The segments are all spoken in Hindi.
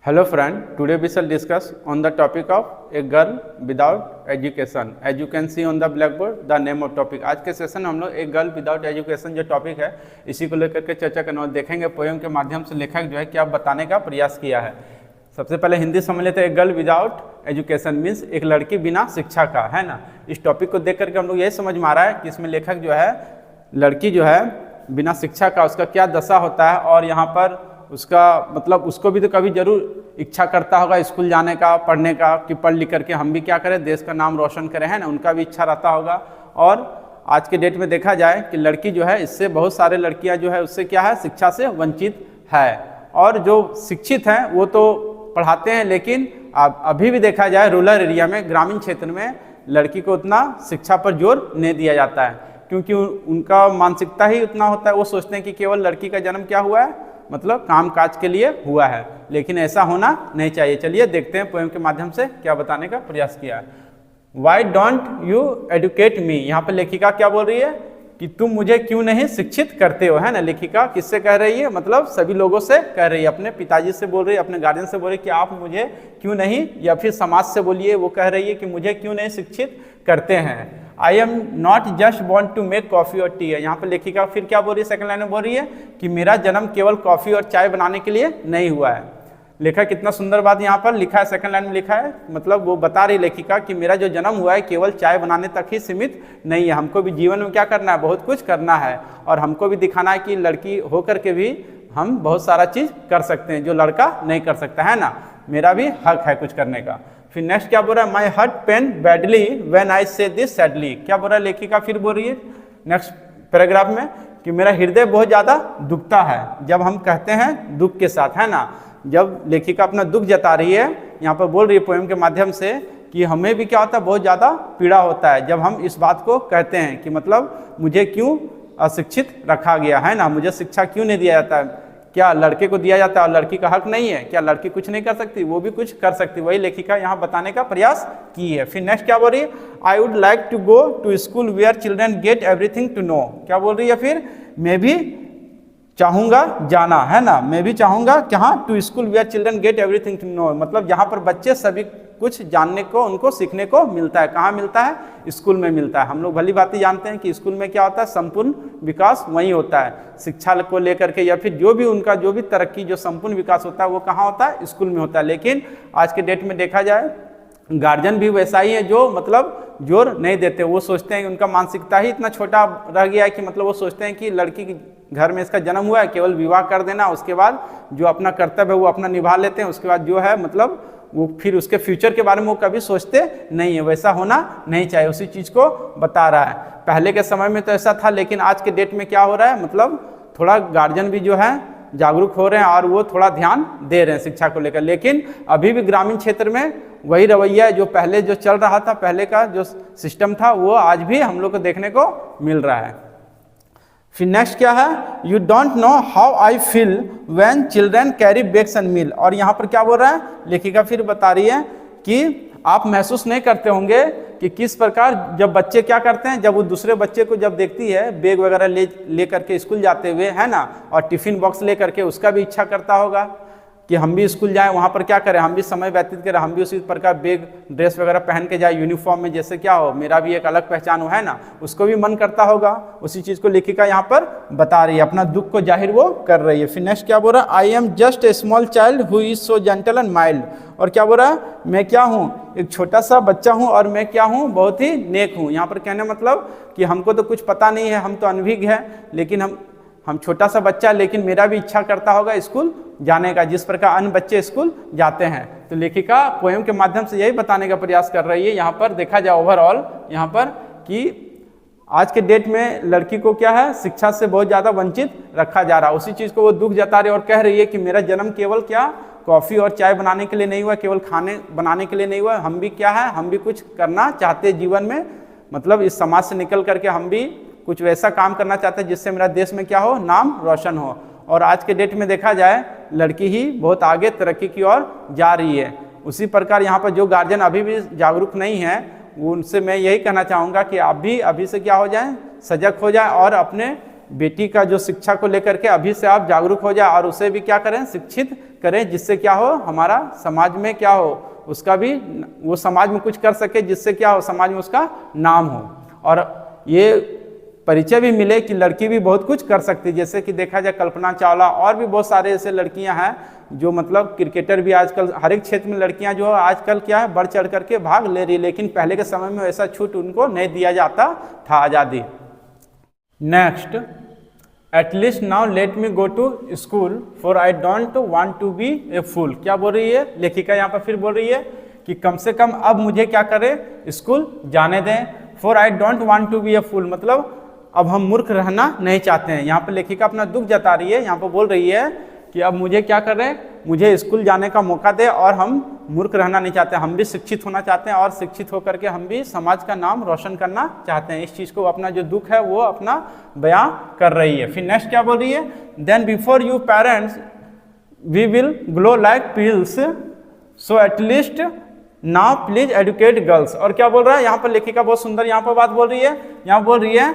Hello friend, today we shall discuss on the topic of a girl without education. As you can see on the blackboard, the name of topic. आज के सेशन में हम लोग एक गर्ल विदाउट एजुकेशन जो टॉपिक है इसी को लेकर के चर्चा करना और देखेंगे पोएम के माध्यम से लेखक जो है क्या बताने का प्रयास किया है। सबसे पहले हिंदी समझ लेते हैं। एक गर्ल विदाउट एजुकेशन मीन्स एक लड़की बिना शिक्षा का, है ना। इस टॉपिक को देख करके हम लोग यही समझ में आ रहा है कि इसमें लेखक जो है लड़की जो है बिना शिक्षा का उसका क्या दशा होता है और यहाँ पर उसका मतलब उसको भी तो कभी जरूर इच्छा करता होगा स्कूल जाने का, पढ़ने का, कि पढ़ लिख करके हम भी क्या करें, देश का नाम रोशन करें, है ना। उनका भी इच्छा रहता होगा। और आज के डेट में देखा जाए कि लड़की जो है इससे बहुत सारे लड़कियां जो है उससे क्या है, शिक्षा से वंचित है। और जो शिक्षित हैं वो तो पढ़ाते हैं, लेकिन अभी भी देखा जाए रूरल एरिया में, ग्रामीण क्षेत्र में लड़की को उतना शिक्षा पर जोर नहीं दिया जाता है, क्योंकि उनका मानसिकता ही उतना होता है। वो सोचते हैं कि केवल लड़की का जन्म क्या हुआ है, मतलब काम काज के लिए हुआ है, लेकिन ऐसा होना नहीं चाहिए। चलिए देखते हैं पोएम के माध्यम से क्या बताने का प्रयास किया है। वाई डोंट यू एडुकेट मी, यहाँ पर लेखिका क्या बोल रही है कि तुम मुझे क्यों नहीं शिक्षित करते हो, है ना। लेखिका किससे कह रही है, मतलब सभी लोगों से कह रही है, अपने पिताजी से बोल रही है, अपने गार्जियन से बोल रही है कि आप मुझे क्यों नहीं, या फिर समाज से बोलिए, वो कह रही है कि मुझे क्यों नहीं शिक्षित करते हैं। I am not just born to make coffee और टी है। यहाँ पर लेखिका फिर क्या बोल रही है, सेकंड लाइन में बोल रही है कि मेरा जन्म केवल कॉफ़ी और चाय बनाने के लिए नहीं हुआ है। लेखक कितना सुंदर बात यहाँ पर लिखा है, सेकंड लाइन में लिखा है, मतलब वो बता रही लेखिका कि मेरा जो जन्म हुआ है केवल चाय बनाने तक ही सीमित नहीं है। हमको भी जीवन में क्या करना है, बहुत कुछ करना है, और हमको भी दिखाना है कि लड़की होकर के भी हम बहुत सारा चीज़ कर सकते हैं जो लड़का नहीं कर सकता, है ना। मेरा भी हक है कुछ करने का। फिर नेक्स्ट क्या बोल रहा है, my heart pen badly when I से दिस सैडली। क्या बोल रहा है लेखिका, फिर बोल रही है नेक्स्ट पैराग्राफ में कि मेरा हृदय बहुत ज़्यादा दुखता है जब हम कहते हैं दुख के साथ, है ना। जब लेखिका अपना दुख जता रही है, यहाँ पर बोल रही है पोएम के माध्यम से कि हमें भी क्या होता है, बहुत ज़्यादा पीड़ा होता है जब हम इस बात को कहते हैं कि मतलब मुझे क्यों अशिक्षित रखा गया, है ना, मुझे शिक्षा क्यों नहीं दिया जाता है। क्या लड़के को दिया जाता है और लड़की का हक नहीं है? क्या लड़की कुछ नहीं कर सकती? वो भी कुछ कर सकती। वही लेखिका यहाँ बताने का प्रयास की है। फिर नेक्स्ट क्या बोल रही है, I would like to go to school where children get everything to know. क्या बोल रही है फिर, मैं भी चाहूँगा जाना, है ना, मैं भी चाहूँगा कहाँ, to school where children get everything to know, मतलब जहाँ पर बच्चे सभी कुछ जानने को, उनको सीखने को मिलता है। कहाँ मिलता है, स्कूल में मिलता है। हम लोग भली बात ही जानते हैं कि स्कूल में क्या होता है, संपूर्ण विकास वहीं होता है। शिक्षा को लेकर के या फिर जो भी उनका जो भी तरक्की, जो संपूर्ण विकास होता है वो कहाँ होता है, स्कूल में होता है। लेकिन आज के डेट में देखा जाए गार्जियन भी वैसा ही है जो मतलब जोर नहीं देते। वो सोचते हैं कि उनका मानसिकता ही इतना छोटा रह गया है कि मतलब वो सोचते हैं कि लड़की के घर में इसका जन्म हुआ है, केवल विवाह कर देना, उसके बाद जो अपना कर्तव्य है वो अपना निभा लेते हैं, उसके बाद जो है मतलब वो फिर उसके फ्यूचर के बारे में वो कभी सोचते नहीं है। वैसा होना नहीं चाहिए, उसी चीज़ को बता रहा है। पहले के समय में तो ऐसा था, लेकिन आज के डेट में क्या हो रहा है, मतलब थोड़ा गार्जियन भी जो है जागरूक हो रहे हैं और वो थोड़ा ध्यान दे रहे हैं शिक्षा को लेकर। लेकिन अभी भी ग्रामीण क्षेत्र में वही रवैया है जो पहले जो चल रहा था, पहले का जो सिस्टम था वो आज भी हम लोग को देखने को मिल रहा है। फिर नेक्स्ट क्या है, you don't know how I feel when children carry bags and meal. और यहाँ पर क्या बोल रहा है लेखिका, फिर बता रही है कि आप महसूस नहीं करते होंगे कि किस प्रकार जब बच्चे क्या करते हैं, जब वो दूसरे बच्चे को जब देखती है बैग वगैरह ले करके स्कूल जाते हुए, है ना, और टिफिन बॉक्स ले करके, उसका भी इच्छा करता होगा कि हम भी स्कूल जाएं, वहाँ पर क्या करें, हम भी समय व्यतीत करें, हम भी उसी प्रकार बैग ड्रेस वगैरह पहन के जाए यूनिफॉर्म में, जैसे क्या हो, मेरा भी एक अलग पहचान हो, है ना। उसको भी मन करता होगा। उसी चीज़ को लेखिका यहाँ पर बता रही है, अपना दुख को जाहिर वो कर रही है। फिर नेक्स्ट क्या बोल रहा है, I am just a small child who is so gentle and mild. और क्या बोल रहा है, मैं क्या हूँ, एक छोटा सा बच्चा हूँ और मैं क्या हूँ, बहुत ही नेक हूँ। यहाँ पर कहने मतलब कि हमको तो कुछ पता नहीं है, हम तो अनभिज्ञ हैं, लेकिन हम छोटा सा बच्चा, लेकिन मेरा भी इच्छा करता होगा स्कूल जाने का, जिस प्रकार अन्य बच्चे स्कूल जाते हैं। तो लेखिका पोएम के माध्यम से यही बताने का प्रयास कर रही है। यहाँ पर देखा जाए ओवरऑल यहाँ पर कि आज के डेट में लड़की को क्या है, शिक्षा से बहुत ज़्यादा वंचित रखा जा रहा है। उसी चीज़ को वो दुख जता रही है और कह रही है कि मेरा जन्म केवल क्या कॉफ़ी और चाय बनाने के लिए नहीं हुआ, केवल खाने बनाने के लिए नहीं हुआ, हम भी क्या है, हम भी कुछ करना चाहते हैं जीवन में, मतलब इस समाज से निकल करके हम भी कुछ वैसा काम करना चाहते हैं जिससे मेरा देश में क्या हो, नाम रोशन हो। और आज के डेट में देखा जाए लड़की ही बहुत आगे तरक्की की ओर जा रही है। उसी प्रकार यहाँ पर जो गार्जियन अभी भी जागरूक नहीं है, उनसे मैं यही कहना चाहूँगा कि आप भी अभी से क्या हो जाएं, सजग हो जाए और अपने बेटी का जो शिक्षा को लेकर के अभी से आप जागरूक हो जाए और उसे भी क्या करें, शिक्षित करें जिससे क्या हो, हमारा समाज में क्या हो, उसका भी वो समाज में कुछ कर सके जिससे क्या हो, समाज में उसका नाम हो। और ये परिचय भी मिले कि लड़की भी बहुत कुछ कर सकती है। जैसे कि देखा जाए कल्पना चावला और भी बहुत सारे ऐसे लड़कियां हैं जो मतलब क्रिकेटर भी आजकल हर एक क्षेत्र में लड़कियां जो आजकल क्या है बढ़ चढ़ करके भाग ले रही है, लेकिन पहले के समय में ऐसा छूट उनको नहीं दिया जाता था, आज़ादी। Next, at least now let me go to school for I don't want to be a fool. क्या बोल रही है लेखिका यहाँ पर, फिर बोल रही है कि कम से कम अब मुझे क्या करे, स्कूल जाने दें। For I don't want to be a fool मतलब अब हम मूर्ख रहना नहीं चाहते हैं। यहाँ पर लेखिका अपना दुख जता रही है, यहाँ पर बोल रही है कि अब मुझे क्या करें, मुझे स्कूल जाने का मौका दे और हम मूर्ख रहना नहीं चाहते, हम भी शिक्षित होना चाहते हैं और शिक्षित होकर के हम भी समाज का नाम रोशन करना चाहते हैं। इस चीज़ को अपना जो दुख है वो अपना बयां कर रही है। फिर नेक्स्ट क्या बोल रही है, then before you parents we will glow like pills so at least now please educate girls. और क्या बोल रहा है यहाँ पर लेखिका, बहुत सुंदर यहाँ पर बात बोल रही है। यहाँ बोल रही है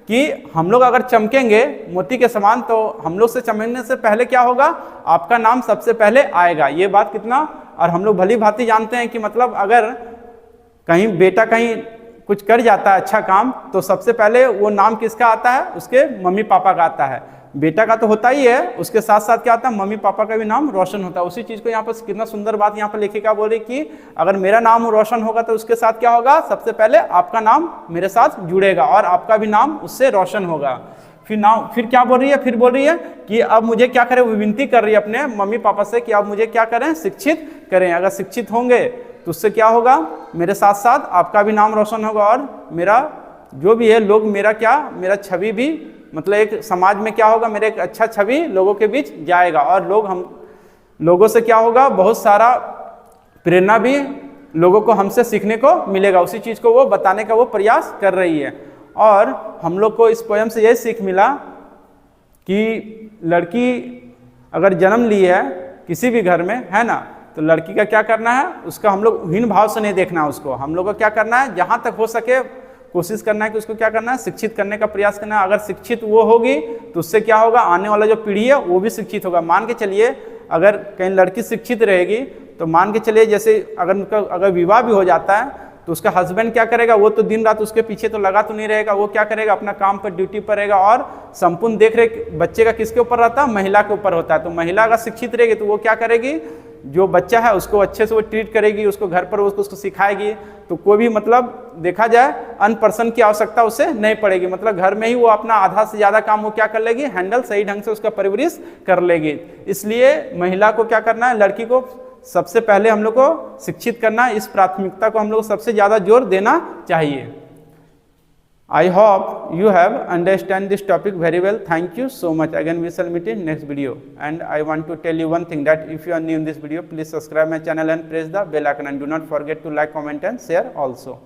कि हम लोग अगर चमकेंगे मोती के समान तो हम लोग से चमकने से पहले क्या होगा, आपका नाम सबसे पहले आएगा। ये बात कितना, और हम लोग भली भांति जानते हैं कि मतलब अगर कहीं बेटा कहीं कुछ कर जाता है अच्छा काम तो सबसे पहले वो नाम किसका आता है, उसके मम्मी पापा का आता है। बेटा का तो होता ही है, उसके साथ साथ क्या आता है, मम्मी पापा का भी नाम रोशन होता है। उसी चीज़ को यहाँ पर कितना सुंदर बात यहाँ पर लेखिका बोल रही कि अगर मेरा नाम रोशन होगा तो उसके साथ क्या होगा, सबसे पहले आपका नाम मेरे साथ जुड़ेगा और आपका भी नाम उससे रोशन होगा। फिर क्या बोल रही है, फिर बोल रही है कि अब मुझे क्या करें, वो विनती कर रही है अपने मम्मी पापा से कि अब मुझे क्या करें, शिक्षित करें। अगर शिक्षित होंगे तो उससे क्या होगा, मेरे साथ साथ आपका भी नाम रोशन होगा और मेरा जो भी है लोग मेरा छवि भी मतलब एक समाज में क्या होगा, मेरे एक अच्छा छवि लोगों के बीच जाएगा और लोगों से क्या होगा, बहुत सारा प्रेरणा भी लोगों को हमसे सीखने को मिलेगा। उसी चीज़ को वो बताने का वो प्रयास कर रही है। और हम लोग को इस पोयम से यही सीख मिला कि लड़की अगर जन्म ली है किसी भी घर में, है ना, तो लड़की का क्या करना है, उसका हम लोग हीन भाव से नहीं देखना है उसको। हम लोग को क्या करना है, जहाँ तक हो सके कोशिश करना है कि उसको क्या करना है, शिक्षित करने का प्रयास करना है। अगर शिक्षित वो होगी तो उससे क्या होगा, आने वाला जो पीढ़ी है वो भी शिक्षित होगा। मान के चलिए अगर कहीं लड़की शिक्षित रहेगी तो मान के चलिए जैसे अगर विवाह भी हो जाता है तो उसका हस्बैंड क्या करेगा, वो तो दिन रात उसके पीछे तो लगा तो नहीं रहेगा, वो क्या करेगा, अपना काम पर ड्यूटी पर रहेगा और संपूर्ण देख रेख बच्चे का किसके ऊपर रहता है, महिला के ऊपर होता है। तो महिला अगर शिक्षित रहेगी तो वो क्या करेगी, जो बच्चा है उसको अच्छे से वो ट्रीट करेगी, उसको घर पर उसको सिखाएगी। तो कोई भी मतलब देखा जाए अन पर्सन की आवश्यकता उससे नहीं पड़ेगी, मतलब घर में ही वो अपना आधा से ज़्यादा काम वो क्या कर लेगी, हैंडल सही ढंग से उसका परवरिश कर लेगी। इसलिए महिला को क्या करना है, लड़की को सबसे पहले हम लोग को शिक्षित करना, इस प्राथमिकता को हम लोग सबसे ज़्यादा जोर देना चाहिए। I hope you have understand this topic very well. Thank you so much. Again we shall meet in next video. And I want to tell you one thing, that if you are new in this video, please subscribe my channel and press the bell icon, and do not forget to like, comment and share also.